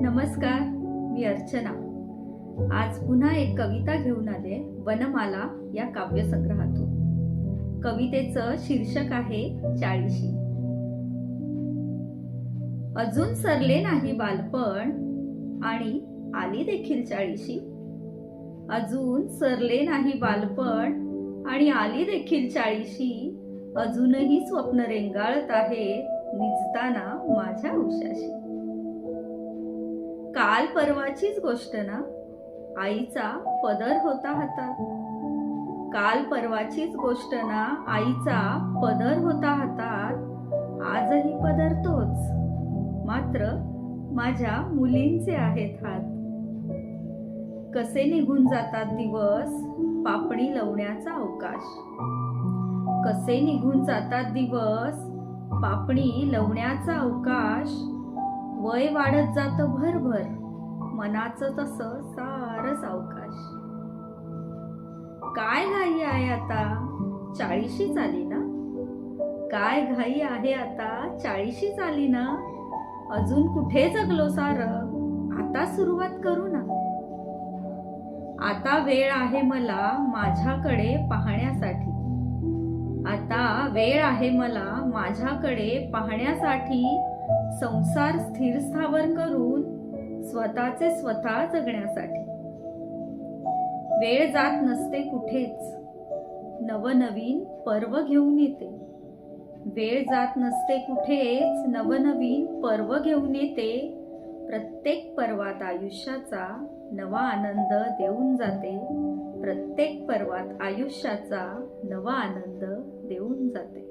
नमस्कार, मी अर्चना. आज पुन्हा एक कविता घेऊन आले वनमाला या काव्यसंग्रहातून. कवितेचं शीर्षक आहे चाळीशी. अजून सरले नाही बालपण आणि आली देखील चाळीशी. अजून सरले नाही बालपण आणि आली देखील चाळीशी. अजूनही स्वप्न रेंगाळत आहे निजताना माझ्या उशाशी. काल परवाचीच गोष्ट ना, आईचा पदर होता हातात. काल परवाचीच गोष्ट ना, आईचा पदर होता हातात. आजही पदर तोच, मात्र माझ्या मुलींचे आहेत हात. कसे निघून जातात दिवस, पापणी लवण्याचा अवकाश. कसे निघून जातात दिवस, पापणी लवण्याचा अवकाश. वय वाढत जात भरभर, मनाचं तसं सारं सावकाश. काय घाई आहे आता, चाळीशी आली ना. काय घाई आहे आता, चाळीशी आली ना. अजून कुठे जगलो सारं, आता सुरुवात करू ना. आता वेळ आहे मला माझ्याकडे पाहण्यासाठी. आता वेळ आहे मला माझ्याकडे पाहण्यासाठी. संसार स्थिर स्थावर करून स्वतःचे स्वतः जगण्यासाठी. वेळ जात नसते कुठेच, नवनवीन पर्व घेऊन येते. वेळ जात नसते कुठेच, नवनवीन पर्व घेऊन येते. प्रत्येक पर्वात आयुष्याचा नवा आनंद देऊन जाते. प्रत्येक पर्वात आयुष्याचा नवा आनंद देऊन जाते.